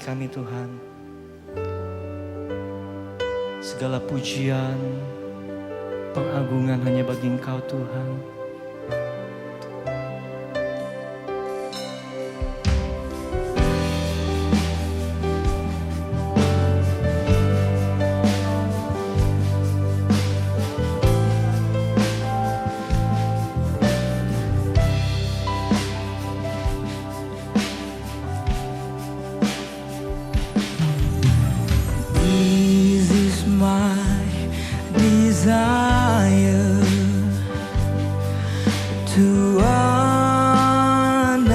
kami Tuhan. Segala pujian, pengagungan hanya bagi Engkau Tuhan. This is my desire to honor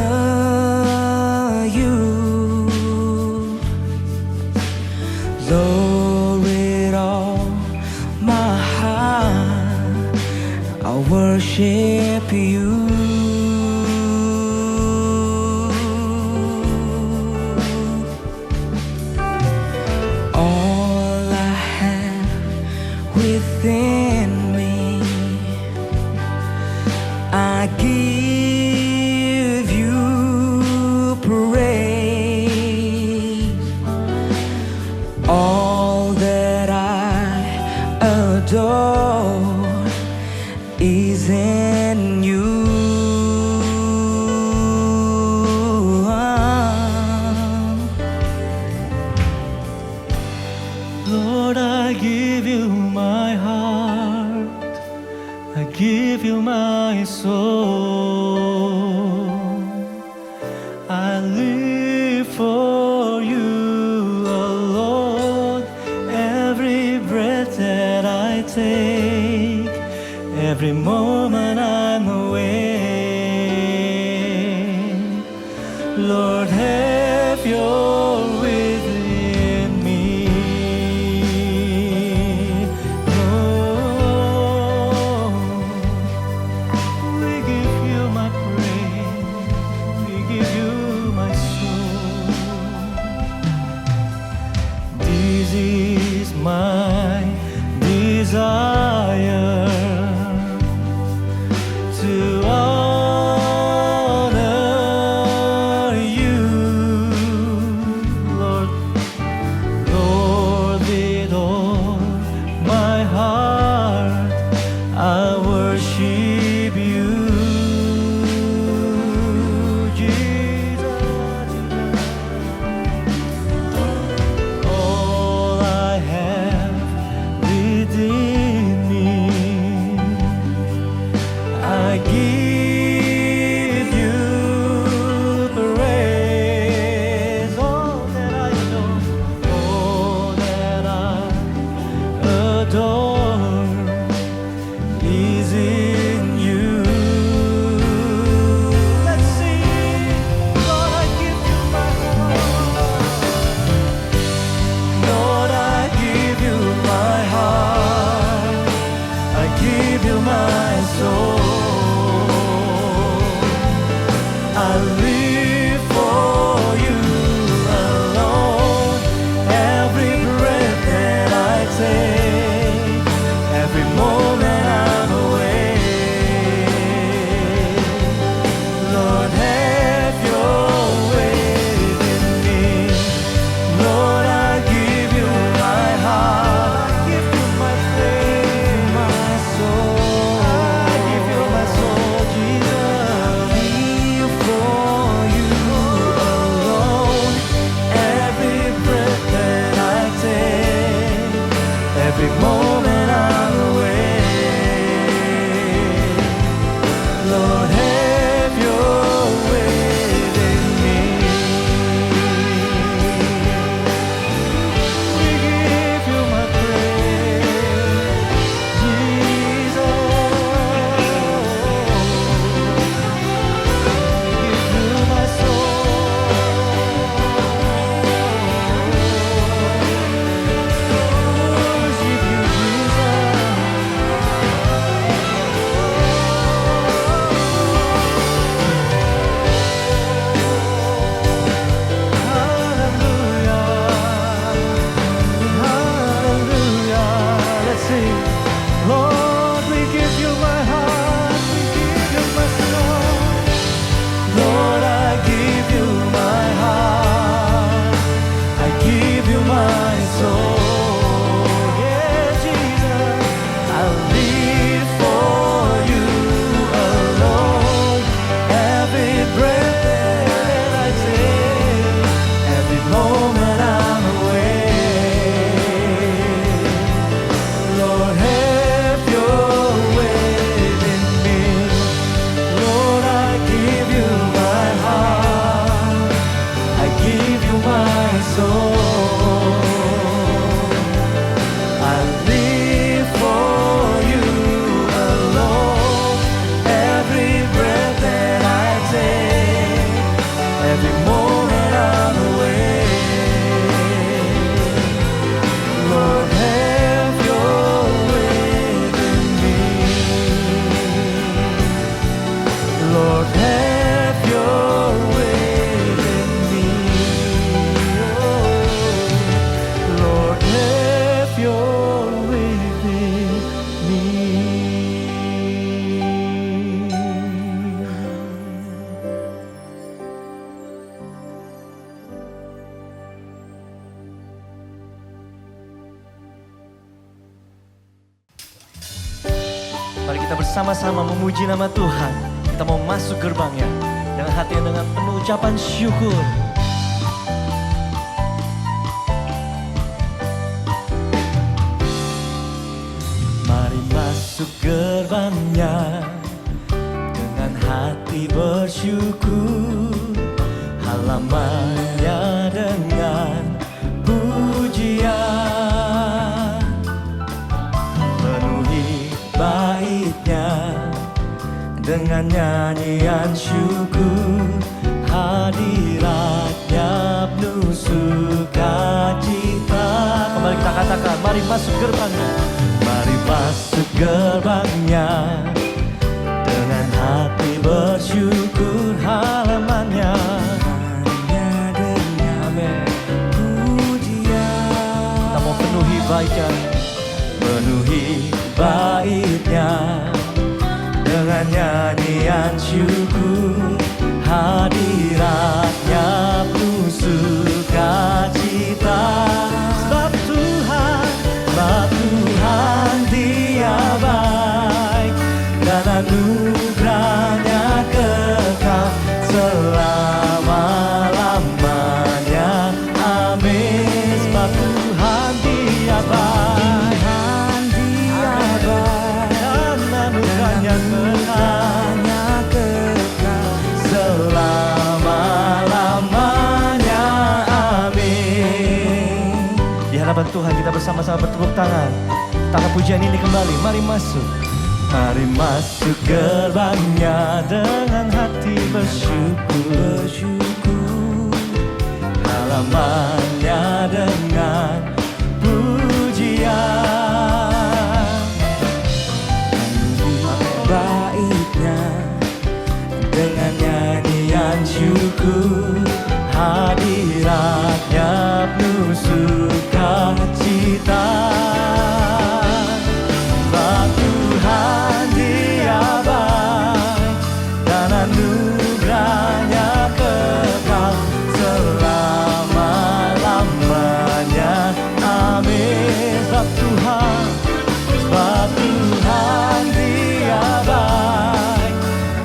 you, Lord, with all my heart I worship you. All I have within me, I give you praise. All that I adore is in you. Lord, I give you my heart, I give you my soul. I live for you alone. Every breath that I take, every moment I'm awake, Lord, have your within me. Oh, we give you my praise, we give you my soul. This is my desire to honor you, Lord. Lord, with all my heart I worship you, Jesus. All I have within me, I give you praise. All that I know, all that I adore is in you. Let's sing. Lord, I give you my heart. Lord, I give you my heart, I give you my soul. I live for you alone. Every breath that I take, every moment I'm awake, Lord, have your way in me. Lord, I give you my heart, I give you my faith, my soul. I give you my soul, Jesus. I live for you alone. Every breath that I take, every moment I'm awake, Lord, have your way in me. We give you my praise, Jesus. We give you my soul. Worship you, Jesus. Mari kita bersama-sama memuji nama Tuhan. Kita mau masuk gerbangnya dengan hati yang dengan penuh ucapan syukur. Mari masuk gerbangnya dengan hati bersyukur, halamannya dengan pujian, penuhi baitnya dengan nyanyian syukur, hadiratnya penuh sukacita. Kembali kita katakan, mari masuk gerbangnya. Mari masuk gerbangnya dengan hati bersyukur, halamannya dengan pujian. Kita mau penuhi baitnya, penuhi baitnya dengan nyanyian syukur, hadiratnya penuh sukacita. Sebab Tuhan Dia baik dan anugerahnya kekal selama-lamanya. Amin. Sebab Tuhan Dia baik dan anugerahnya kekal selama-lamanya. Amin. Di hadapan Tuhan kita bersama-sama bertepuk tangan. Tangan pujian ini kembali. Mari masuk. Mari masuk gerbangnya dengan hati bersyukur, halamannya dengan pujian, baitnya dengan nyanyian syukur, hadiratnya penuh sukacita. Sebab Tuhan Dia baik dan anugerahnya kekal selama-lamanya. Amin. Sebab Tuhan Dia baik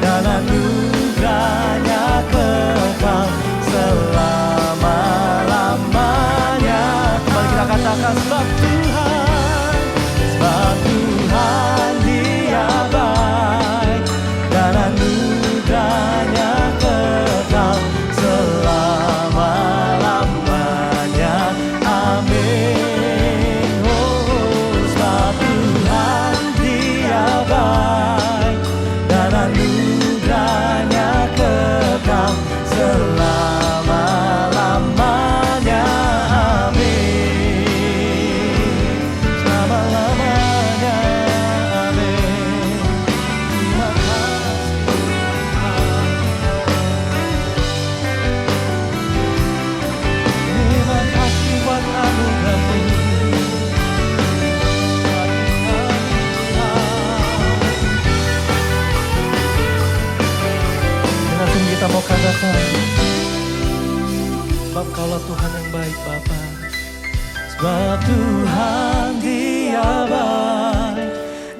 dan anugerahnya kekal selama-lamanya. Kembali kita katakan, sebab Tuhan Dia baik dan anugerahnya kekal selama-lamanya. Amin. Sebab Tuhan Dia baik dan anugerahnya kekal selama-lamanya. Amin. Selama-lamanya. Amin. Terima kasih Tuhan. Terima kasih buat anugerah-Mu. Dengan sungguh kita mau katakan, sebab Kaulah Tuhan yang baik Bapa. Sebab Tuhan Dia baik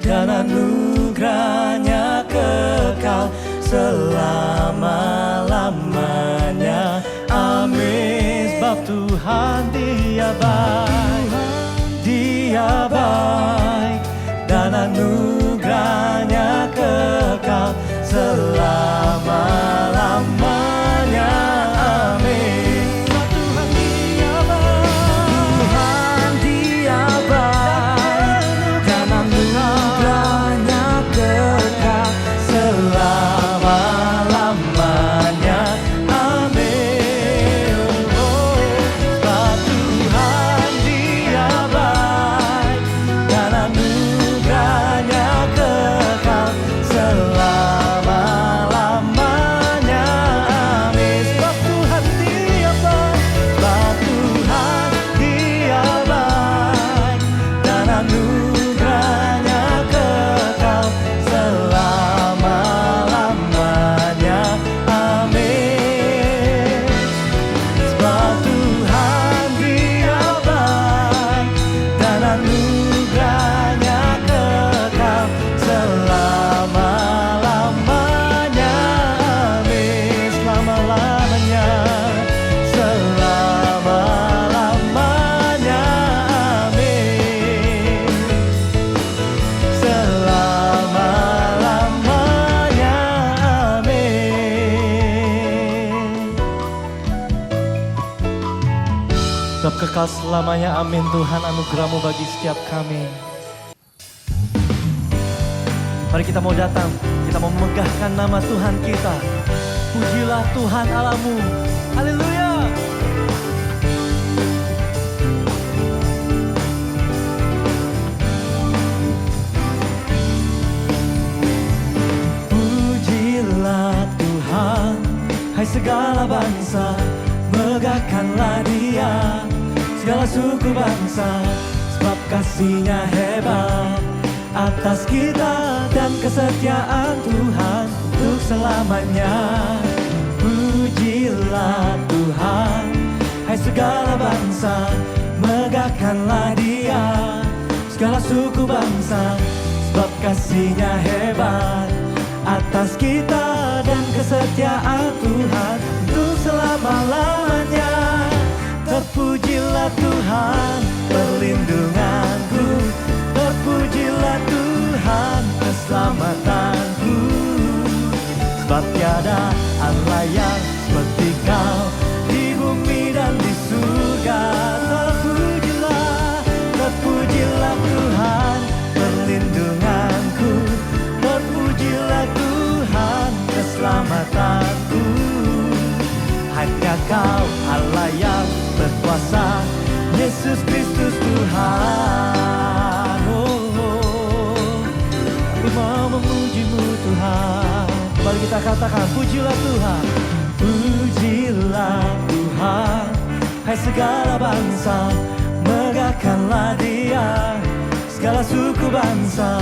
dan anugerahnya kekal selama-lamanya. Amin. Sebab Tuhan Dia baik, Dia baik dan anugerahnya kekal selama-lamanya. Amin. Sebab Tuhan Dia baik dan anugerahnya kekal selama-lamanya. Amin. Sebab Tuhan Dia baik dan anugerahnya kekal selama-lamanya. Amin. Sebab Tuhan Dia baik, sebab Tuhan Dia baik dan anugerahnya kekal selama-lamanya. Amin. Sebab Tuhan Dia baik dan anugerahnya kekal selama kekal selamanya. Amin. Tuhan, anugerah-Mu bagi setiap kami. Mari kita mau datang, kita mau memegahkan nama Tuhan kita. Pujilah Tuhan Allahmu. Haleluya. Pujilah Tuhan, hai segala bangsa, megahkanlah Dia, segala suku bangsa, sebab kasih-Nya hebat atas kita dan kesetiaan Tuhan untuk selamanya. Pujilah Tuhan, hai segala bangsa, megahkanlah Dia, segala suku bangsa, sebab kasih-Nya hebat atas kita dan kesetiaan Tuhan untuk selama-lamanya. Terpujilah Tuhan, perlindunganku, terpujilah Tuhan, keselamatanku, sebab tiada Allah yang seperti Kau di bumi dan di surga. Terpujilah, terpujilah Tuhan, perlindunganku, terpujilah Tuhan, keselamatanku. Hanya Kau Allah yang berkuasa, Yesus Kristus Tuhan. Aku mau memuji-Mu Tuhan. Mari kita katakan, pujilah Tuhan. Pujilah Tuhan, hai segala bangsa, megahkanlah Dia, segala suku bangsa,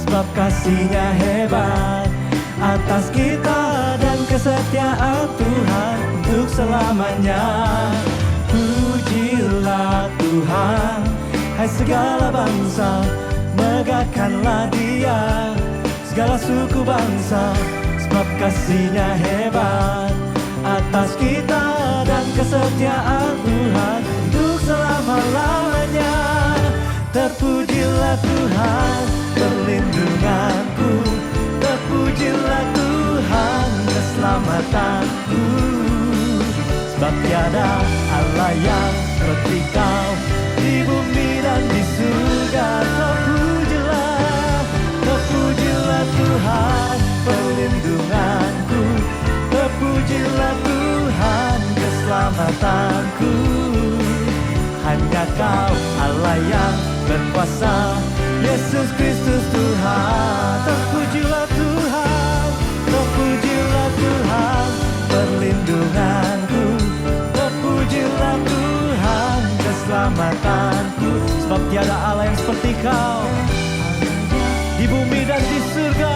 sebab kasih-Nya hebat atas kita dan kesetiaan Tuhan untuk selamanya. Pujilah Tuhan, hai segala bangsa, megahkanlah Dia, segala suku bangsa, sebab kasih-Nya hebat atas kita dan kesetiaan Tuhan untuk selama-lamanya. Terpujilah Tuhan, perlindunganku, terpujilah Tuhan, keselamatanku, sebab tiada Allah yang seperti Kau di bumi dan di surga. Terpujilah, terpujilah Tuhan, perlindunganku, terpujilah Tuhan, keselamatanku. Hanya Kau Allah yang berkuasa, Yesus Kristus Tuhan. Terpujilah Tuhan, terpujilah Tuhan, perlindunganku, terpujilah Tuhan, keselamatanku, sebab tiada Allah yang seperti Kau di bumi dan di surga.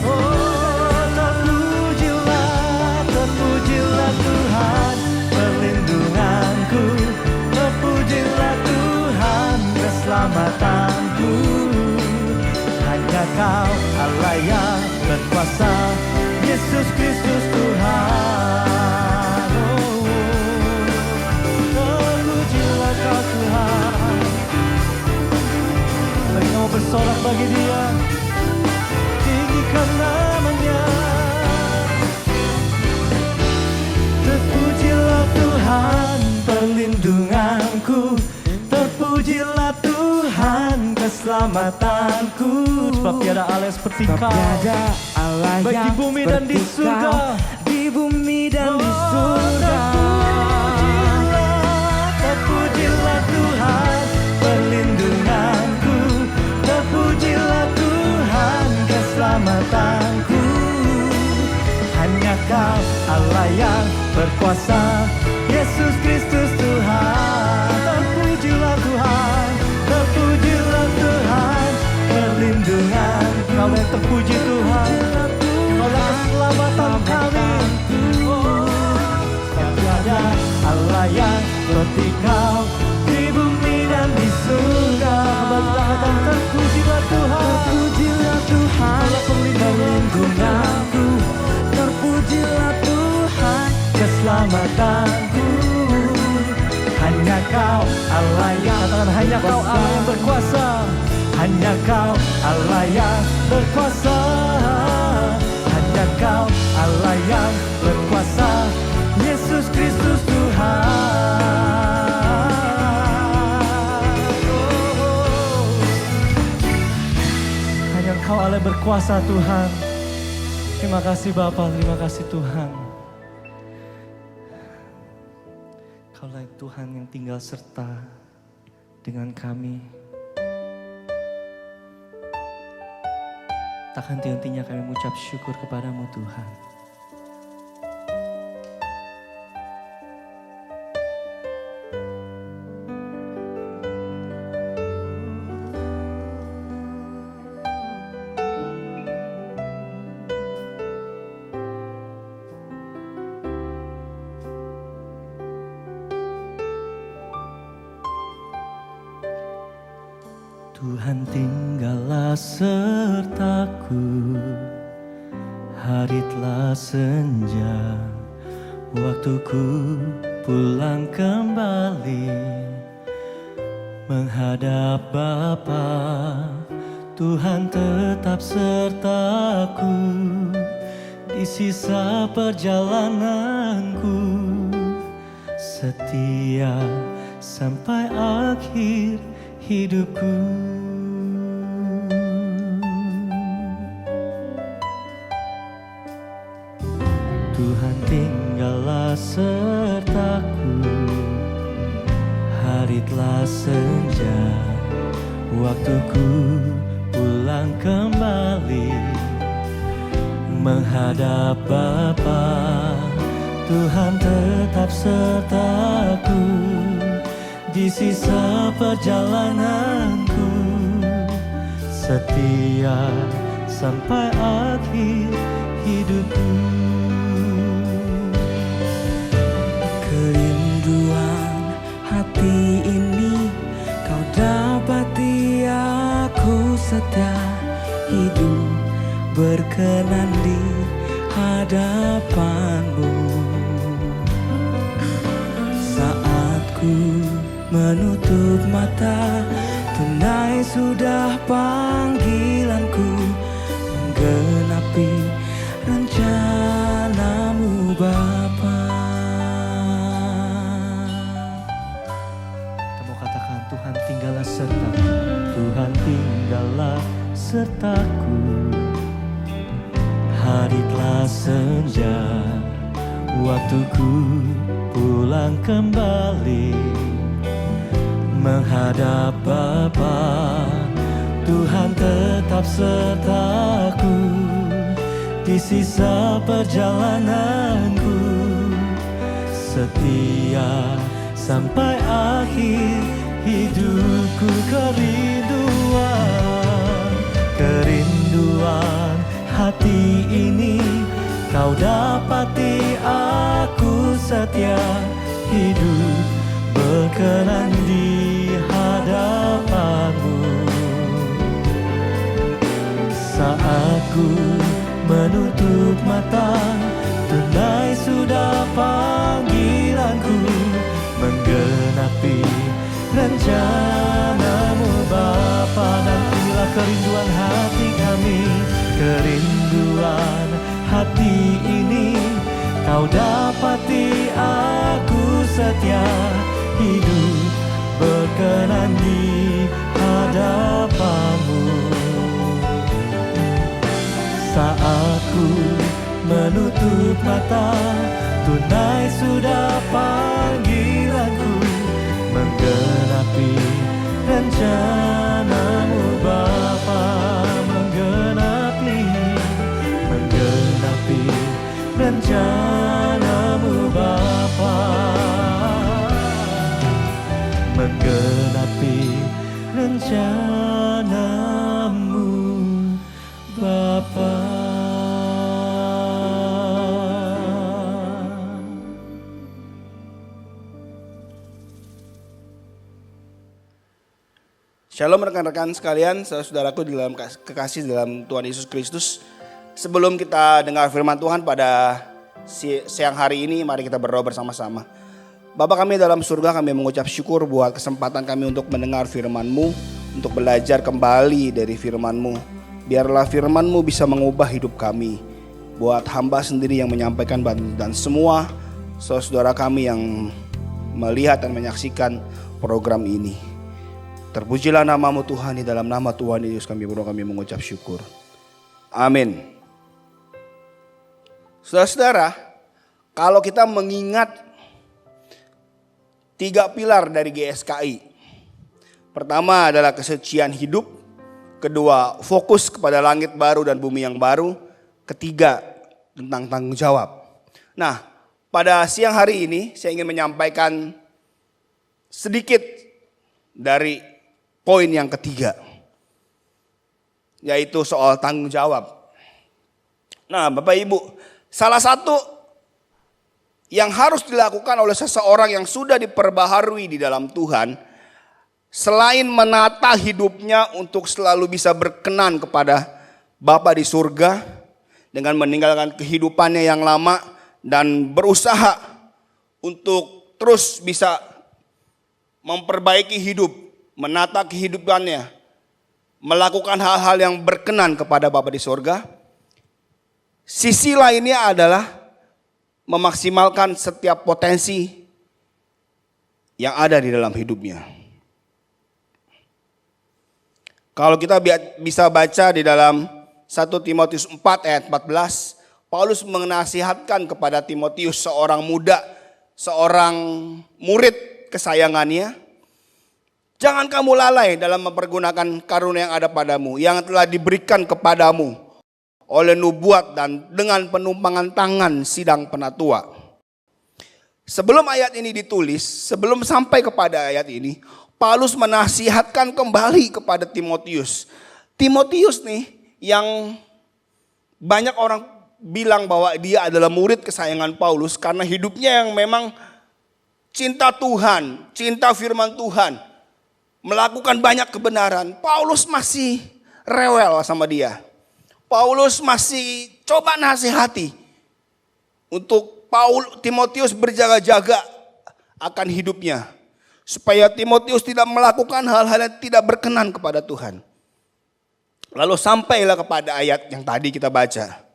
Oh, terpujilah, terpujilah Tuhan, perlindunganku, terpujilah Tuhan, keselamatanku. Hanya Kau Allah yang berkuasa, Yesus Kristus Tuhan. Oh, terpujilah Kau Tuhan. Mari kita bersorak bagi Dia, tinggikan nama-Nya. Terpujilah Tuhan, perlindunganku, terpujilah Tuhan, keselamatanku, sebab tiada Allah yang seperti Kau, baik di bumi dan di surga. Di bumi dan di surga. Terpujilah Tuhan, perlindunganku, terpujilah Tuhan, keselamatanku. Hanya Kau Allah yang berkuasa, Yesus Kristus Tuhan. Terpujilah Tuhan, terpujilah Tuhan, perlindungan. Kau yang terpuji Tuhan, Kau yang keselamatan kami. Oh, tiada Allah yang seperti Kau di bumi dan di surga. Kembali kita katakan, terpujilah Tuhan, terpujilah Tuhan, perlindunganku, terpujilah Tuhan, keselamatanku. Hanya Kau Allah yang, katakan, hanya Kau Allah yang berkuasa, hanya Kau Allah yang berkuasa, hanya Kau Allah yang berkuasa, Yesus Kristus Tuhan. Kaulah yang berkuasa Tuhan. Terima kasih Bapa, terima kasih Tuhan. Kaulah Tuhan yang tinggal serta dengan kami. Tak henti-hentinya kami mengucap syukur kepadamu Tuhan. Tuhan tinggallah sertaku, hari telah senja, waktuku pulang kembali menghadap Bapa. Tuhan tetap sertaku di sisa perjalananku, setia sampai akhir hidupku. Tuhan tinggallah sertaku, hari telah senja, waktuku pulang kembali menghadap Bapa. Tuhan tetap sertaku di sisa perjalananku, setia sampai akhir hidupku. Kerinduan hati ini kau dapati, aku setia hidup berkenan di hadapanmu. Saat ku menutup mata, tunai sudah panggilanku, menggenapi rencanamu Bapa. Kamu katakan Tuhan tinggallah sertaku, Tuhan tinggallah sertaku, hari telah senja, waktuku pulang kembali menghadap Bapa. Tuhan tetap sertaku di sisa perjalananku, setia sampai akhir hidupku. Kerinduan hati ini kau dapati, aku setia hidup berkenan di hadapanmu. Saat ku menutup mata, tunai sudah panggilanku, menggenapi rencanamu Bapa. Nantilah kerinduan hati kami, kerinduan hati ini kau dapati, aku setia hidup berkenan di hadapanmu. Saat ku menutup mata, tunai sudah panggilanku, menggenapi rencanamu Bapa. Menggenapi rencanamu Bapa, menggenapi rencanamu Bapa. Shalom rekan-rekan sekalian, saudaraku dalam kekasih dalam Tuhan Yesus Kristus. Sebelum kita dengar firman Tuhan pada siang hari ini, mari kita berdoa bersama-sama. Bapa kami dalam surga, kami mengucap syukur buat kesempatan kami untuk mendengar firman-Mu, untuk belajar kembali dari firman-Mu. Biarlah firman-Mu bisa mengubah hidup kami. Buat hamba sendiri yang menyampaikan dan semua saudara kami yang melihat dan menyaksikan program ini. Terpujilah nama-Mu Tuhan, di dalam nama Tuhan Yesus kami berdoa, kami mengucap syukur. Amin. Saudara-saudara, kalau kita mengingat 3 pilar dari GSKI. Pertama adalah kesucian hidup. Kedua, fokus kepada langit baru dan bumi yang baru. Ketiga, tentang tanggung jawab. Nah, pada siang hari ini saya ingin menyampaikan sedikit dari poin yang ketiga, yaitu soal tanggung jawab. Nah, Bapak Ibu, salah satu yang harus dilakukan oleh seseorang yang sudah diperbaharui di dalam Tuhan, selain menata hidupnya untuk selalu bisa berkenan kepada Bapa di surga dengan meninggalkan kehidupannya yang lama dan berusaha untuk terus bisa memperbaiki hidup, menata kehidupannya, melakukan hal-hal yang berkenan kepada Bapa di surga. Sisi lainnya adalah memaksimalkan setiap potensi yang ada di dalam hidupnya. Kalau kita bisa baca di dalam 1 Timotius 4 ayat 14, Paulus menasihatkan kepada Timotius, seorang muda, seorang murid kesayangannya, jangan kamu lalai dalam mempergunakan karunia yang ada padamu, yang telah diberikan kepadamu oleh nubuat dan dengan penumpangan tangan sidang penatua. Sebelum ayat ini ditulis, sebelum sampai kepada ayat ini, Paulus menasihatkan kembali kepada Timotius. Timotius nih yang banyak orang bilang bahwa dia adalah murid kesayangan Paulus karena hidupnya yang memang cinta Tuhan, cinta firman Tuhan, melakukan banyak kebenaran. Paulus masih rewel sama dia. Paulus masih coba nasihati untuk Timotius berjaga-jaga akan hidupnya, supaya Timotius tidak melakukan hal-hal yang tidak berkenan kepada Tuhan. Lalu sampailah kepada ayat yang tadi kita baca.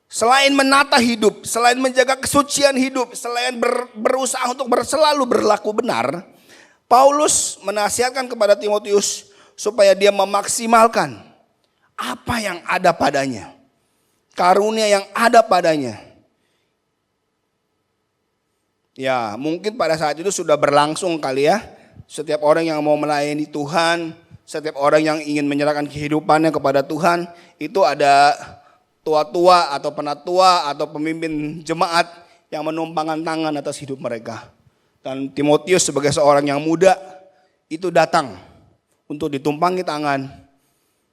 Selain menata hidup, selain menjaga kesucian hidup, selain berusaha untuk selalu berlaku benar, Paulus menasihatkan kepada Timotius supaya dia memaksimalkan apa yang ada padanya, karunia yang ada padanya. Ya, mungkin pada saat itu sudah berlangsung kali ya. Setiap orang yang mau melayani Tuhan, setiap orang yang ingin menyerahkan kehidupannya kepada Tuhan, itu ada tua-tua atau penatua atau pemimpin jemaat yang menumpangkan tangan atas hidup mereka. Dan Timotius sebagai seorang yang muda itu datang untuk ditumpangi tangan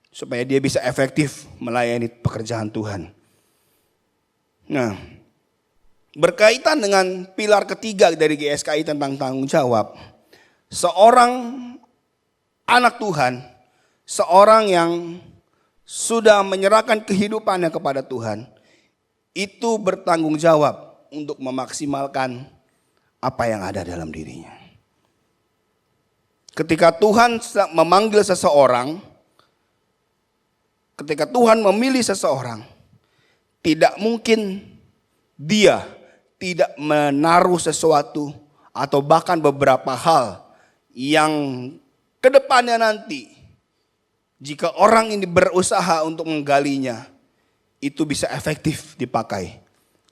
supaya dia bisa efektif melayani pekerjaan Tuhan. Nah, berkaitan dengan pilar ketiga dari GSKI tentang tanggung jawab, seorang anak Tuhan, seorang yang sudah menyerahkan kehidupannya kepada Tuhan, itu bertanggung jawab untuk memaksimalkan apa yang ada dalam dirinya. Ketika Tuhan memanggil seseorang, ketika Tuhan memilih seseorang, tidak mungkin dia tidak menaruh sesuatu atau bahkan beberapa hal yang kedepannya nanti, jika orang ini berusaha untuk menggalinya, itu bisa efektif dipakai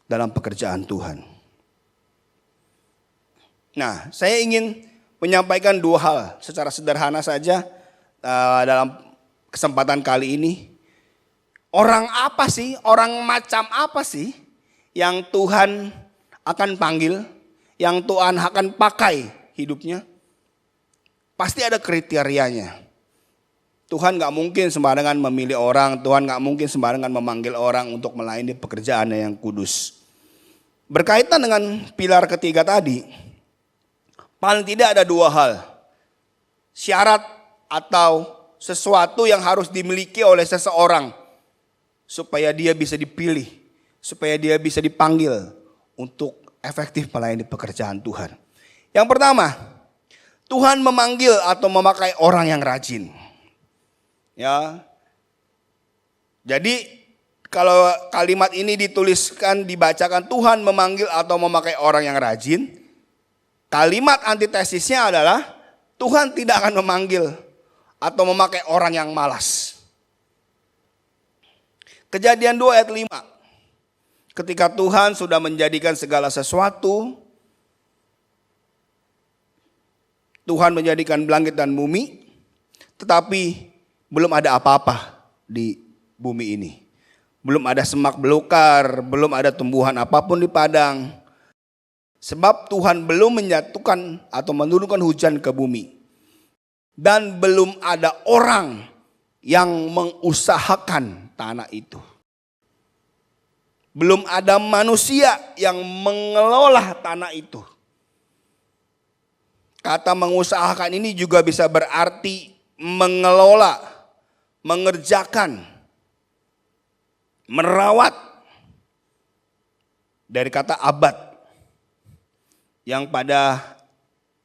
dalam pekerjaan Tuhan. Nah, saya ingin menyampaikan 2 hal secara sederhana saja dalam kesempatan kali ini. Orang apa sih, orang macam apa sih yang Tuhan akan panggil, yang Tuhan akan pakai hidupnya? Pasti ada kriterianya. Tuhan gak mungkin sembarangan memilih orang, Tuhan gak mungkin sembarangan memanggil orang untuk melayani pekerjaannya yang kudus. Berkaitan dengan pilar ketiga tadi, paling tidak ada 2 hal. Syarat atau sesuatu yang harus dimiliki oleh seseorang supaya dia bisa dipilih, supaya dia bisa dipanggil untuk efektif melayani pekerjaan Tuhan. Yang pertama, Tuhan memanggil atau memakai orang yang rajin. Ya. Jadi kalau kalimat ini dituliskan, dibacakan Tuhan memanggil atau memakai orang yang rajin, kalimat antitesisnya adalah Tuhan tidak akan memanggil atau memakai orang yang malas. Kejadian 2 ayat 5. Ketika Tuhan sudah menjadikan segala sesuatu, Tuhan menjadikan langit dan bumi, tetapi belum ada apa-apa di bumi ini. Belum ada semak belukar, belum ada tumbuhan apapun di padang. Sebab Tuhan belum menyatukan atau menurunkan hujan ke bumi. Dan belum ada orang yang mengusahakan tanah itu. Belum ada manusia yang mengelola tanah itu. Kata mengusahakan ini juga bisa berarti mengelola, mengerjakan, merawat. Dari kata abad. Yang pada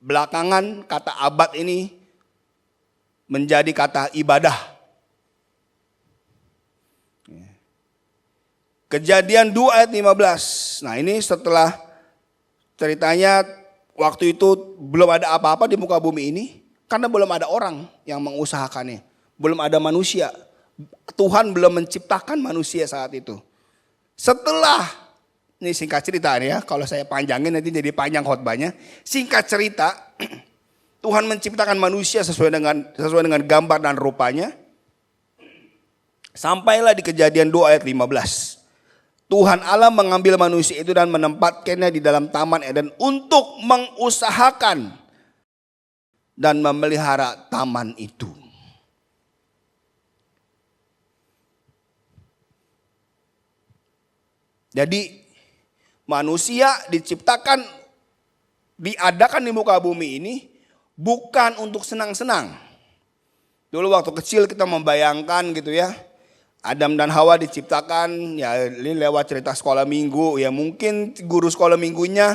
belakangan kata abad ini menjadi kata ibadah. Kejadian 2 ayat 15. Nah ini setelah ceritanya waktu itu belum ada apa-apa di muka bumi ini. Karena belum ada orang yang mengusahakannya. Belum ada manusia. Tuhan belum menciptakan manusia saat itu. Setelah, ini singkat cerita nih ya. Kalau saya panjangin nanti jadi panjang khotbahnya. Singkat cerita, Tuhan menciptakan manusia sesuai dengan gambar dan rupanya. Sampailah di Kejadian 2 ayat 15. Tuhan Allah mengambil manusia itu dan menempatkannya di dalam Taman Eden untuk mengusahakan dan memelihara taman itu. Jadi manusia diciptakan, diadakan di muka bumi ini bukan untuk senang-senang. Dulu waktu kecil kita membayangkan gitu ya. Adam dan Hawa diciptakan ya ini lewat cerita sekolah minggu. Ya mungkin guru sekolah minggunya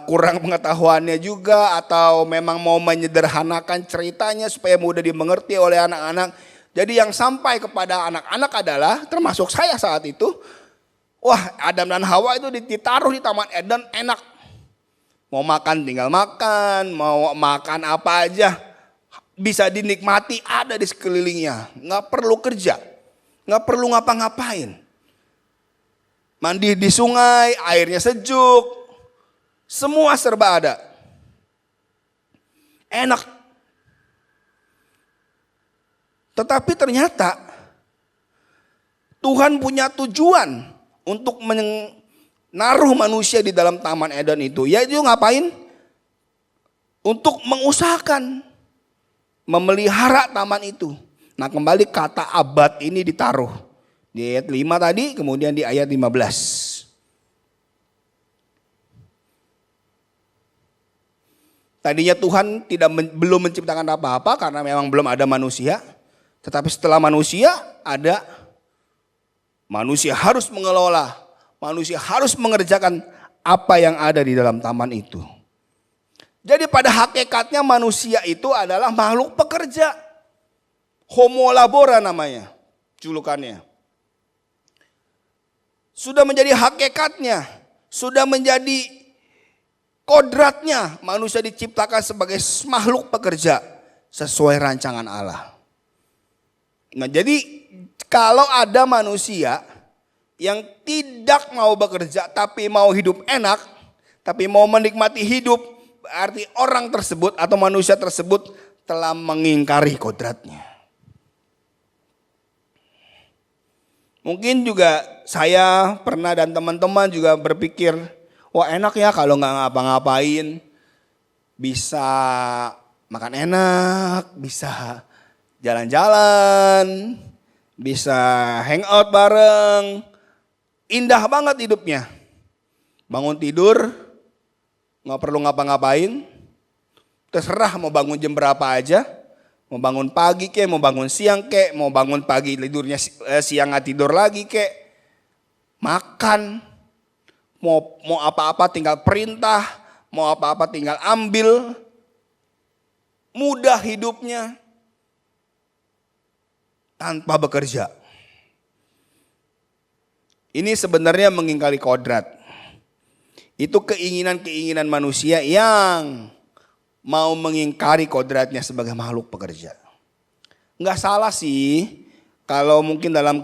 kurang pengetahuannya juga. Atau memang mau menyederhanakan ceritanya supaya mudah dimengerti oleh anak-anak. Jadi yang sampai kepada anak-anak adalah termasuk saya saat itu. Wah Adam dan Hawa itu ditaruh di Taman Eden enak. Mau makan tinggal makan. Mau makan apa aja bisa dinikmati ada di sekelilingnya. Gak perlu kerja. Gak perlu ngapa-ngapain. Mandi di sungai, airnya sejuk. Semua serba ada. Enak. Tetapi ternyata Tuhan punya tujuan untuk menaruh manusia di dalam Taman Eden itu. Yaitu ngapain? Untuk mengusahakan. Memelihara taman itu. Nah kembali kata abad ini ditaruh. Di ayat 5 tadi, kemudian di ayat 15. Tadinya Tuhan belum menciptakan apa-apa karena memang belum ada manusia. Tetapi setelah manusia ada, manusia harus mengelola. Manusia harus mengerjakan apa yang ada di dalam taman itu. Jadi pada hakikatnya manusia itu adalah makhluk pekerja. Homo labora namanya, julukannya. Sudah menjadi hakikatnya, sudah menjadi kodratnya. Manusia diciptakan sebagai makhluk pekerja sesuai rancangan Allah. Nah jadi kalau ada manusia yang tidak mau bekerja tapi mau hidup enak, tapi mau menikmati hidup, berarti orang tersebut atau manusia tersebut telah mengingkari kodratnya. Mungkin juga saya pernah dan teman-teman juga berpikir, wah enak ya kalau nggak ngapa-ngapain, bisa makan enak, bisa jalan-jalan, bisa hangout bareng, indah banget hidupnya. Bangun tidur, nggak perlu ngapa-ngapain, terserah mau bangun jam berapa aja. Mau bangun pagi kek, mau bangun siang kek, mau bangun pagi tidurnya siang nggak tidur lagi kek. Makan, mau apa-apa tinggal perintah, mau apa-apa tinggal ambil. Mudah hidupnya tanpa bekerja. Ini sebenarnya mengingkari kodrat. Itu keinginan-keinginan manusia yang mau mengingkari kodratnya sebagai makhluk pekerja. Enggak salah sih Kalau mungkin dalam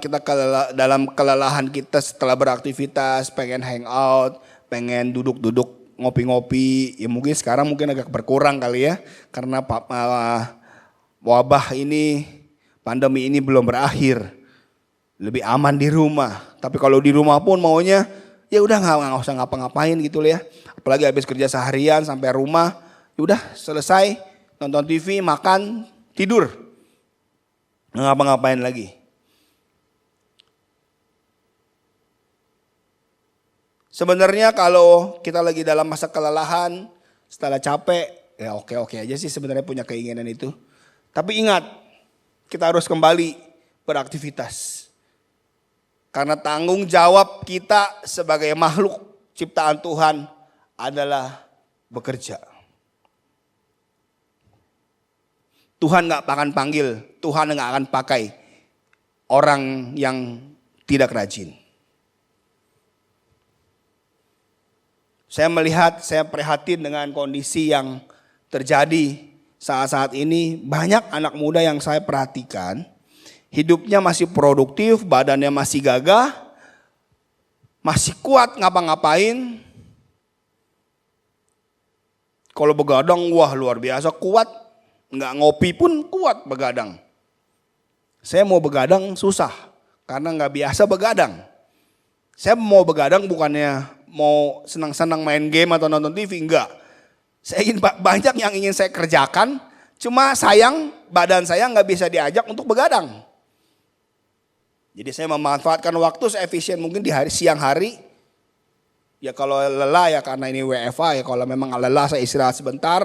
kelelahan kita setelah beraktivitas, pengen hangout, pengen duduk-duduk ngopi-ngopi, ya mungkin sekarang mungkin agak berkurang kali ya. Karena wabah ini, pandemi ini belum berakhir. Lebih aman di rumah. Tapi kalau di rumah pun maunya ya udah nggak usah ngapa-ngapain gitu ya. Apalagi habis kerja seharian sampai rumah, ya udah selesai nonton TV, makan, tidur. Nggak ngapa-ngapain lagi. Sebenarnya kalau kita lagi dalam masa kelelahan, setelah capek, ya oke-oke aja sih sebenarnya punya keinginan itu. Tapi ingat, kita harus kembali beraktivitas. Karena tanggung jawab kita sebagai makhluk ciptaan Tuhan adalah bekerja. Tuhan gak akan panggil, Tuhan gak akan pakai orang yang tidak rajin. Saya melihat, saya prihatin dengan kondisi yang terjadi saat-saat ini. Banyak anak muda yang saya perhatikan, hidupnya masih produktif, badannya masih gagah, masih kuat ngapa-ngapain. Kalau begadang, wah luar biasa kuat. Nggak ngopi pun kuat begadang. Saya mau begadang susah karena nggak biasa begadang. Saya mau begadang bukannya mau senang-senang main game atau nonton TV, enggak. Saya ingin banyak yang ingin saya kerjakan, cuma sayang badan saya nggak bisa diajak untuk begadang. Jadi saya memanfaatkan waktu seefisien mungkin di siang hari. Ya kalau lelah ya karena ini WFA ya, kalau memang lelah saya istirahat sebentar,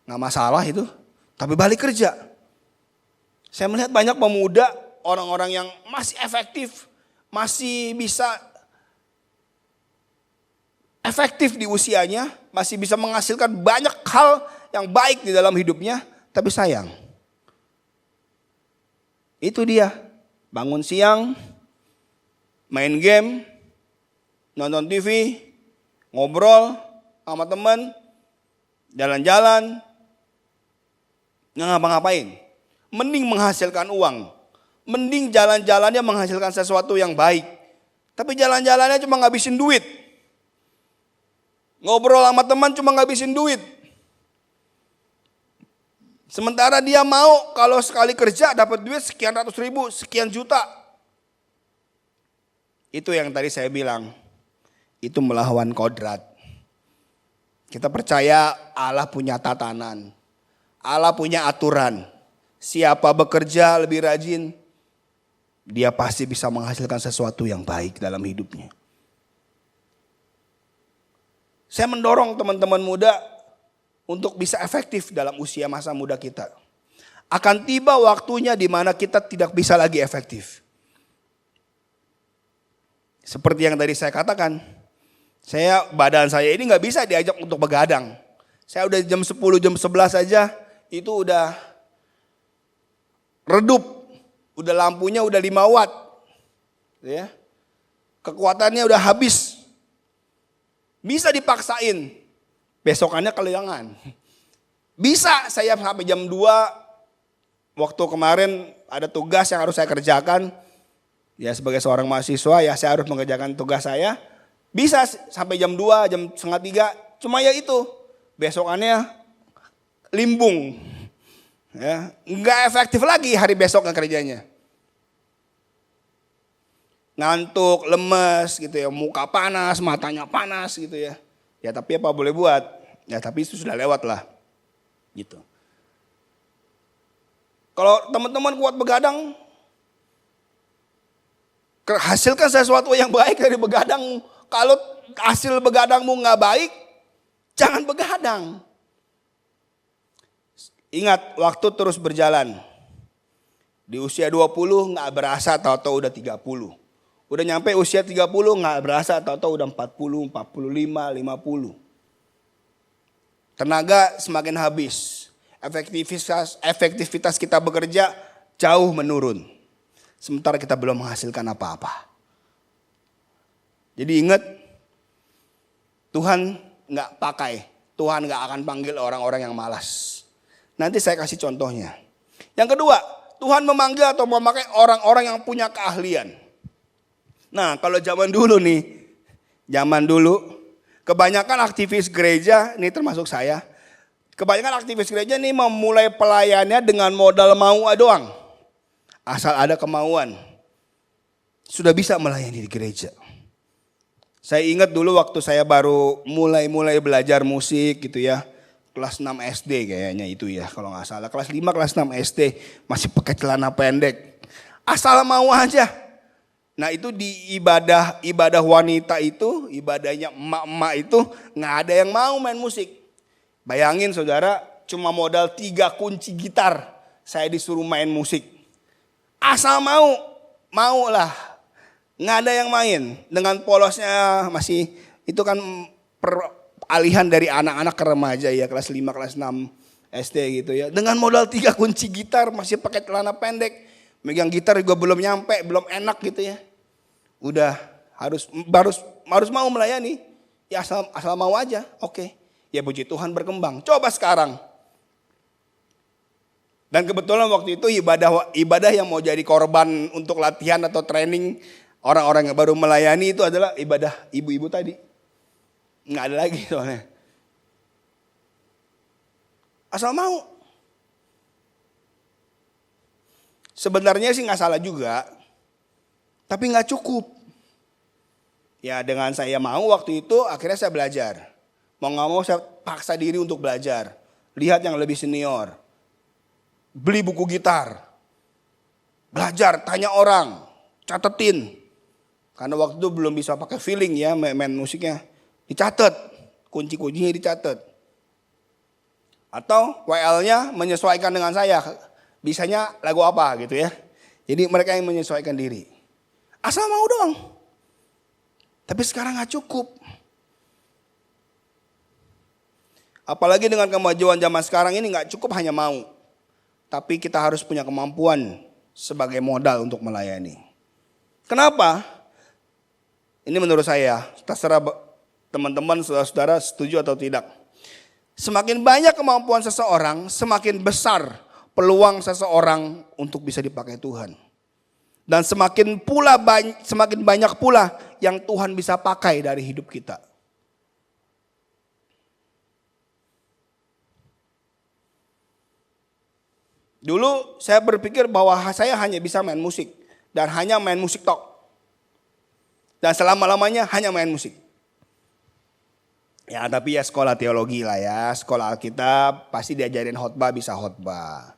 nggak masalah itu. Tapi balik kerja. Saya melihat banyak pemuda, orang-orang yang masih efektif, masih bisa efektif di usianya, masih bisa menghasilkan banyak hal yang baik di dalam hidupnya, tapi sayang. Itu dia, bangun siang, main game, nonton TV, ngobrol sama teman, jalan-jalan, nggak ngapa-ngapain. Mending menghasilkan uang, mending jalan-jalannya menghasilkan sesuatu yang baik. Tapi jalan-jalannya cuma ngabisin duit. Ngobrol sama teman cuma ngabisin duit. Sementara dia mau kalau sekali kerja dapat duit sekian ratus ribu, sekian juta. Itu yang tadi saya bilang, itu melawan kodrat. Kita percaya Allah punya tatanan. Allah punya aturan. Siapa bekerja lebih rajin, dia pasti bisa menghasilkan sesuatu yang baik dalam hidupnya. Saya mendorong teman-teman muda untuk bisa efektif dalam usia masa muda kita. Akan tiba waktunya di mana kita tidak bisa lagi efektif. Seperti yang tadi saya katakan, badan saya ini nggak bisa diajak untuk begadang. Saya udah jam 10, jam 11 aja, itu udah redup, udah lampunya udah 5 watt, ya. Kekuatannya udah habis, bisa dipaksain, besokannya kelelangan. Bisa saya sampai jam 2, waktu kemarin ada tugas yang harus saya kerjakan, ya sebagai seorang mahasiswa ya saya harus mengerjakan tugas saya, bisa sampai jam 2, jam setengah 3, cuma ya itu, besokannya limbung, ya nggak efektif lagi hari besoknya kerjanya, ngantuk, lemes gitu ya, muka panas, matanya panas gitu ya. Ya tapi apa boleh buat, ya tapi itu sudah lewat lah, gitu. Kalau teman-teman kuat begadang, hasilkan sesuatu yang baik dari begadang. Kalau hasil begadangmu nggak baik, jangan begadang. Ingat, waktu terus berjalan. Di usia 20 gak berasa tahu-tahu udah 30. Udah nyampe usia 30 gak berasa tahu-tahu udah 40, 45, 50. Tenaga semakin habis. Efektivitas kita bekerja jauh menurun. Sementara kita belum menghasilkan apa-apa. Jadi ingat, Tuhan gak pakai. Tuhan gak akan panggil orang-orang yang malas. Nanti saya kasih contohnya. Yang kedua, Tuhan memanggil atau memakai orang-orang yang punya keahlian. Nah, kalau zaman dulu kebanyakan aktivis gereja, ini termasuk saya. Kebanyakan aktivis gereja nih memulai pelayannya dengan modal mau doang. Asal ada kemauan. Sudah bisa melayani di gereja. Saya ingat dulu waktu saya baru mulai belajar musik gitu ya. Kelas 6 SD kayaknya itu ya kalau nggak salah. Kelas 5, kelas 6 SD masih pakai celana pendek. Asal mau aja. Nah itu di ibadah wanita itu, ibadahnya emak-emak itu nggak ada yang mau main musik. Bayangin saudara, cuma modal 3 kunci gitar, saya disuruh main musik. Asal mau lah, nggak ada yang main. Dengan polosnya masih, itu kan peralihan dari anak-anak ke remaja ya, kelas 5, kelas 6 SD gitu ya. Dengan modal 3 kunci gitar, masih pakai celana pendek. Megang gitar juga belum nyampe, belum enak gitu ya. Udah harus mau melayani. Ya asal mau aja, oke. Ya puji Tuhan berkembang. Coba sekarang. Dan kebetulan waktu itu ibadah yang mau jadi korban untuk latihan atau training orang-orang yang baru melayani itu adalah ibadah ibu-ibu tadi. Nggak ada lagi soalnya. Asal mau. Sebenarnya sih nggak salah juga, tapi nggak cukup. Ya dengan saya mau waktu itu akhirnya saya belajar. Mau nggak mau saya paksa diri untuk belajar. Lihat yang lebih senior. Beli buku gitar. Belajar, tanya orang, catetin. Karena waktu itu belum bisa pakai feeling ya main musiknya. Dicatat, kunci-kuncinya dicatat. Atau WL-nya menyesuaikan dengan saya. Bisanya lagu apa gitu ya. Jadi mereka yang menyesuaikan diri. Asal mau doang. Tapi sekarang gak cukup. Apalagi dengan kemajuan zaman sekarang ini gak cukup hanya mau. Tapi kita harus punya kemampuan sebagai modal untuk melayani. Kenapa? Ini menurut saya, terserah teman-teman, saudara-saudara setuju atau tidak. Semakin banyak kemampuan seseorang, semakin besar peluang seseorang untuk bisa dipakai Tuhan. Dan semakin banyak pula yang Tuhan bisa pakai dari hidup kita. Dulu saya berpikir bahwa saya hanya bisa main musik. Dan hanya main musik tok. Dan selama-lamanya hanya main musik. Ya tapi ya sekolah teologi lah ya. Sekolah Alkitab pasti diajarin khotbah, bisa khotbah.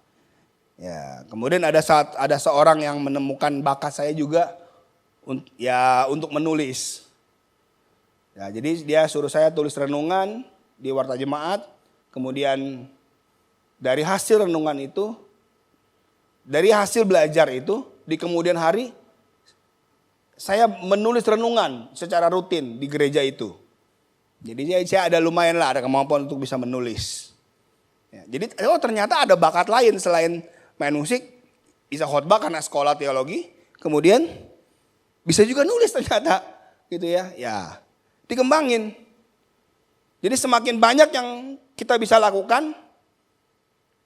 Ya, kemudian ada seorang yang menemukan bakat saya juga untuk menulis. Ya, jadi dia suruh saya tulis renungan di Warta Jemaat. Kemudian dari hasil renungan itu, dari hasil belajar itu, di kemudian hari saya menulis renungan secara rutin di gereja itu. Jadi saya ada lumayan lah, ada kemampuan untuk bisa menulis. Ya, jadi ternyata ada bakat lain selain main musik, bisa khotbah karena sekolah teologi, kemudian bisa juga nulis ternyata, gitu ya. Ya, dikembangin. Jadi semakin banyak yang kita bisa lakukan,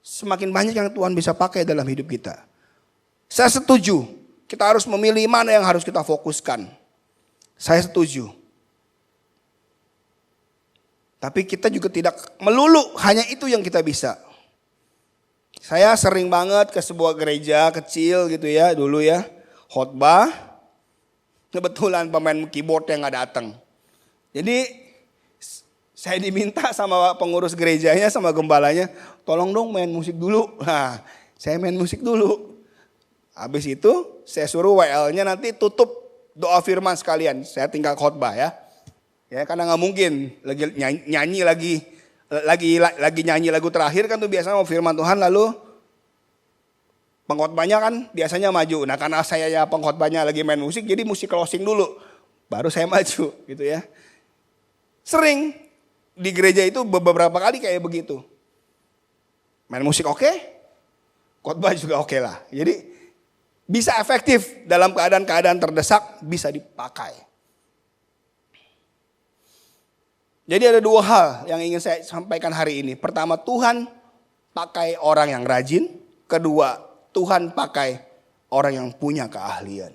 semakin banyak yang Tuhan bisa pakai dalam hidup kita. Saya setuju, kita harus memilih mana yang harus kita fokuskan. Saya setuju. Tapi kita juga tidak melulu hanya itu yang kita bisa. Saya sering banget ke sebuah gereja kecil gitu ya dulu ya. Khotbah. Kebetulan pemain keyboard yang gak datang. Jadi saya diminta sama pengurus gerejanya, sama gembalanya. Tolong dong main musik dulu. Nah saya main musik dulu. Habis itu saya suruh WL-nya nanti tutup doa firman sekalian. Saya tinggal khotbah ya. Ya karena gak mungkin lagi nyanyi lagi nyanyi lagu terakhir kan tuh biasanya mau firman Tuhan lalu pengkhotbahnya kan biasanya maju. Nah karena saya ya pengkhotbahnya lagi main musik jadi musik closing dulu. Baru saya maju gitu ya. Sering di gereja itu beberapa kali kayak begitu. Main musik oke, khotbah juga oke lah. Jadi bisa efektif dalam keadaan-keadaan terdesak bisa dipakai. Jadi ada 2 hal yang ingin saya sampaikan hari ini. Pertama, Tuhan pakai orang yang rajin. Kedua, Tuhan pakai orang yang punya keahlian.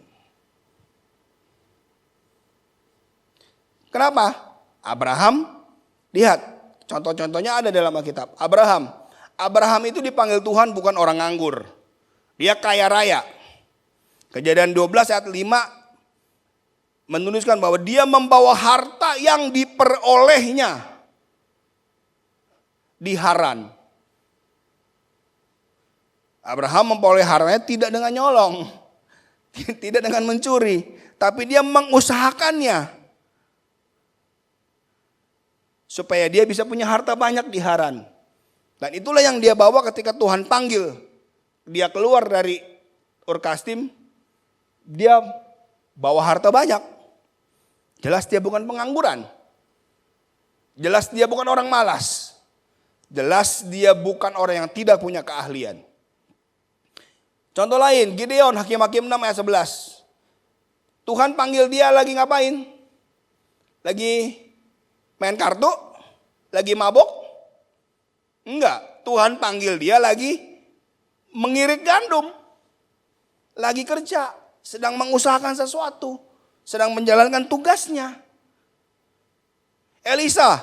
Kenapa? Abraham, lihat contoh-contohnya ada dalam Alkitab. Abraham itu dipanggil Tuhan bukan orang nganggur. Dia kaya raya. Kejadian 12 ayat 5 menuliskan bahwa dia membawa harta yang diperolehnya di Haran. Abraham memperoleh hartanya tidak dengan nyolong, tidak dengan mencuri, tapi dia mengusahakannya supaya dia bisa punya harta banyak di Haran. Dan itulah yang dia bawa ketika Tuhan panggil dia keluar dari Ur Kasdim. Dia bawa harta banyak. Jelas dia bukan pengangguran. Jelas dia bukan orang malas. Jelas dia bukan orang yang tidak punya keahlian. Contoh lain, Gideon, Hakim-Hakim 6 ayat 11. Tuhan panggil dia lagi ngapain? Lagi main kartu? Lagi mabok? Enggak, Tuhan panggil dia lagi mengirik gandum. Lagi kerja. Sedang mengusahakan sesuatu, sedang menjalankan tugasnya. Elisa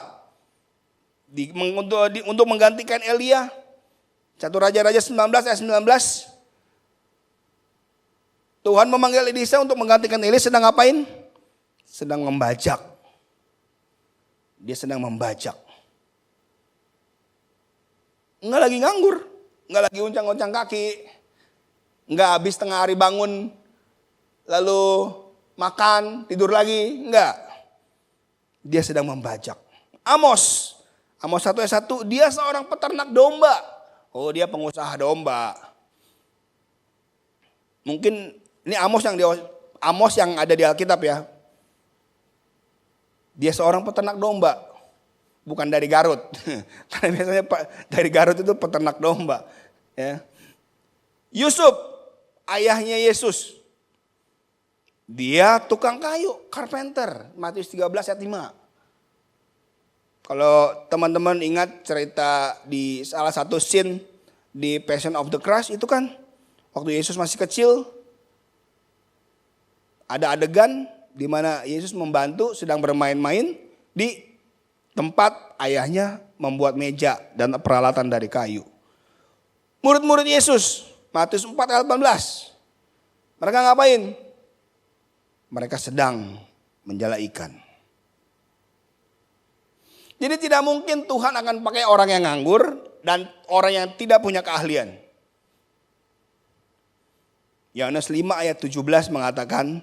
untuk menggantikan Elia, 1 Raja-Raja 19 ayat 19. Tuhan memanggil Elisa untuk menggantikan Elia, sedang ngapain? Sedang membajak. Dia sedang membajak. Enggak lagi nganggur, enggak lagi uncang-uncang kaki, enggak habis tengah hari bangun lalu makan, tidur lagi. Enggak. Dia sedang membajak. Amos 1 ayat 1, dia seorang peternak domba. Oh, dia pengusaha domba. Mungkin ini Amos yang ada di Alkitab ya. Dia seorang peternak domba. Bukan dari Garut. Karena biasanya dari Garut itu peternak domba. Ya. Yusuf, ayahnya Yesus. Dia tukang kayu, carpenter. Matius 13 ayat 5. Kalau teman-teman ingat cerita di salah satu scene di Passion of the Christ itu kan. Waktu Yesus masih kecil. Ada adegan di mana Yesus membantu sedang bermain-main di tempat ayahnya membuat meja dan peralatan dari kayu. Murid-murid Yesus, Matius 4 ayat 18. Mereka ngapain? Mereka sedang menjala ikan. Jadi tidak mungkin Tuhan akan pakai orang yang nganggur dan orang yang tidak punya keahlian. Yohanes 5 ayat 17 mengatakan,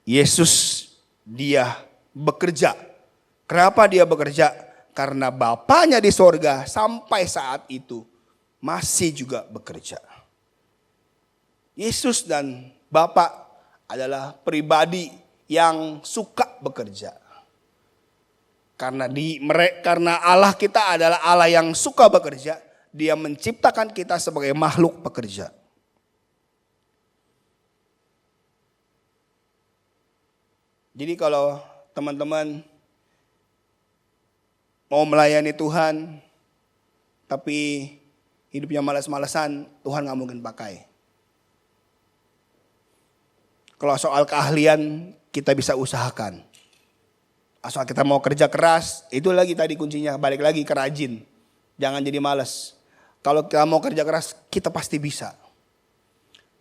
Yesus dia bekerja. Kenapa dia bekerja? Karena Bapaknya di sorga sampai saat itu masih juga bekerja. Yesus dan Bapak adalah pribadi yang suka bekerja. Karena Allah kita adalah Allah yang suka bekerja, Dia menciptakan kita sebagai makhluk pekerja. Jadi kalau teman-teman mau melayani Tuhan, tapi hidupnya malas-malasan, Tuhan gak mungkin pakai. Kalau soal keahlian kita bisa usahakan. Asal kita mau kerja keras, itu lagi tadi kuncinya, balik lagi ke rajin. Jangan jadi malas. Kalau kita mau kerja keras, kita pasti bisa.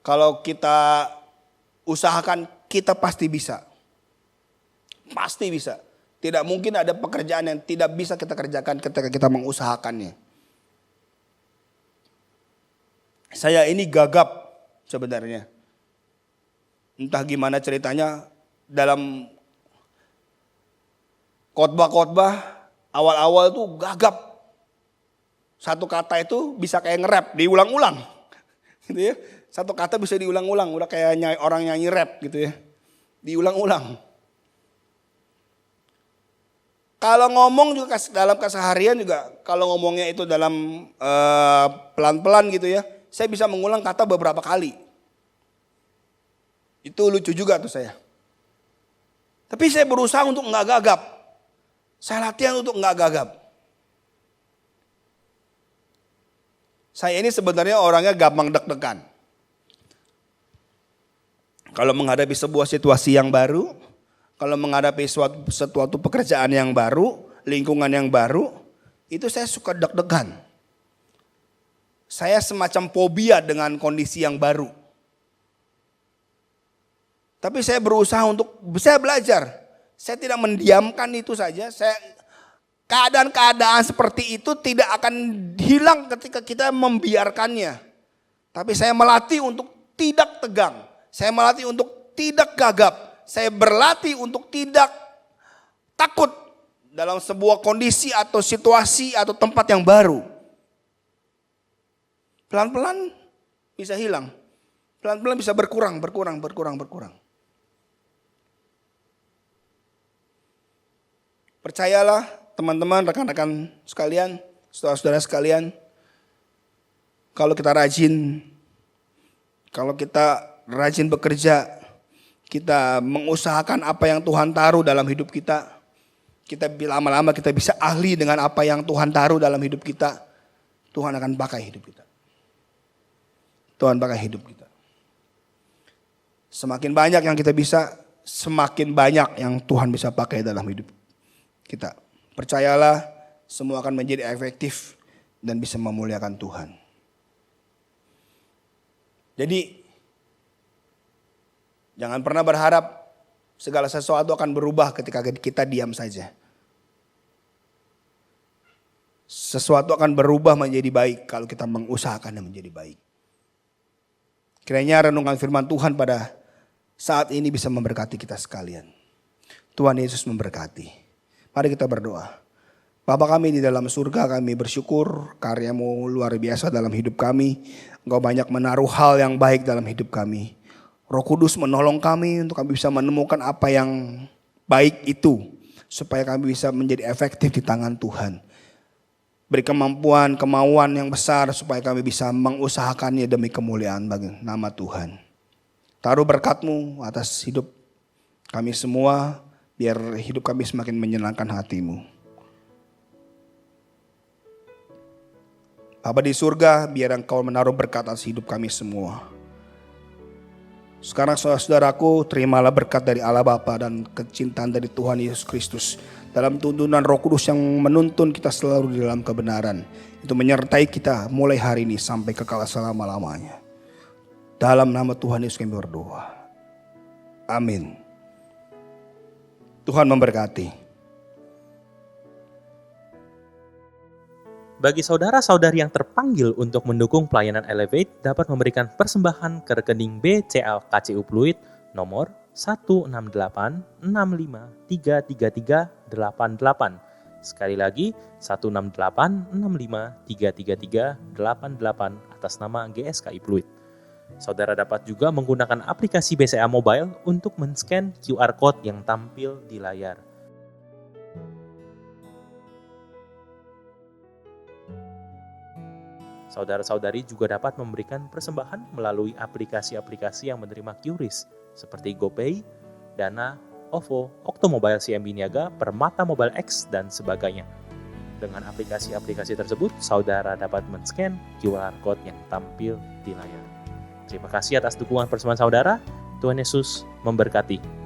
Kalau kita usahakan, kita pasti bisa. Pasti bisa. Tidak mungkin ada pekerjaan yang tidak bisa kita kerjakan ketika kita mengusahakannya. Saya ini gagap sebenarnya. Entah gimana ceritanya, dalam khotbah-khotbah awal-awal itu gagap. Satu kata itu bisa kayak nge-rap, diulang-ulang. Gitu ya. Satu kata bisa diulang-ulang, udah kayak orang nyanyi rap gitu ya. Diulang-ulang. Kalau ngomong juga dalam keseharian juga, kalau ngomongnya itu dalam pelan-pelan gitu ya, saya bisa mengulang kata beberapa kali. Itu lucu juga tuh saya. Tapi saya berusaha untuk nggak gagap. Saya latihan untuk nggak gagap. Saya ini sebenarnya orangnya gampang deg-degan. Kalau menghadapi sebuah situasi yang baru, kalau menghadapi suatu pekerjaan yang baru, lingkungan yang baru, itu saya suka deg-degan. Saya semacam fobia dengan kondisi yang baru. Tapi saya berusaha saya belajar. Saya tidak mendiamkan itu saja. Keadaan-keadaan seperti itu tidak akan hilang ketika kita membiarkannya. Tapi saya melatih untuk tidak tegang. Saya melatih untuk tidak gagap. Saya berlatih untuk tidak takut dalam sebuah kondisi atau situasi atau tempat yang baru. Pelan-pelan bisa hilang. Pelan-pelan bisa berkurang. Percayalah teman-teman, rekan-rekan sekalian, saudara-saudara sekalian. Kalau kita rajin bekerja, kita mengusahakan apa yang Tuhan taruh dalam hidup kita. Lama-lama kita bisa ahli dengan apa yang Tuhan taruh dalam hidup kita. Tuhan akan pakai hidup kita. Semakin banyak yang kita bisa, semakin banyak yang Tuhan bisa pakai dalam hidup kita. Percayalah, semua akan menjadi efektif dan bisa memuliakan Tuhan. Jadi, jangan pernah berharap segala sesuatu akan berubah ketika kita diam saja. Sesuatu akan berubah menjadi baik kalau kita mengusahakannya menjadi baik. Kiranya renungan firman Tuhan pada saat ini bisa memberkati kita sekalian. Tuhan Yesus memberkati. Mari kita berdoa. Bapa kami di dalam surga, kami bersyukur karya-Mu luar biasa dalam hidup kami. Engkau banyak menaruh hal yang baik dalam hidup kami. Roh Kudus menolong kami untuk kami bisa menemukan apa yang baik itu. Supaya kami bisa menjadi efektif di tangan Tuhan. Beri kemauan yang besar supaya kami bisa mengusahakannya demi kemuliaan bagi nama Tuhan. Taruh berkat-Mu atas hidup kami semua, biar hidup kami semakin menyenangkan hati-Mu. Bapa di surga, biar Engkau menaruh berkat atas hidup kami semua. Sekarang saudara-saudaraku, terimalah berkat dari Allah Bapa dan kecintaan dari Tuhan Yesus Kristus. Dalam tuntunan Roh Kudus yang menuntun kita selalu di dalam kebenaran. Itu menyertai kita mulai hari ini sampai kekal selama-lamanya. Dalam nama Tuhan Yesus kami berdoa. Amin. Tuhan memberkati. Bagi saudara-saudari yang terpanggil untuk mendukung pelayanan Elevate dapat memberikan persembahan ke rekening BCA KCU Pluit nomor 16865333888. Sekali lagi 16865333888 atas nama GSKI Pluit. Saudara dapat juga menggunakan aplikasi BCA Mobile untuk men-scan QR Code yang tampil di layar. Saudara-saudari juga dapat memberikan persembahan melalui aplikasi-aplikasi yang menerima QRIS seperti GoPay, Dana, OVO, Oktomobile CMB Niaga, Permata Mobile X, dan sebagainya. Dengan aplikasi-aplikasi tersebut, saudara dapat men-scan QR Code yang tampil di layar. Terima kasih atas dukungan persembahan saudara. Tuhan Yesus memberkati.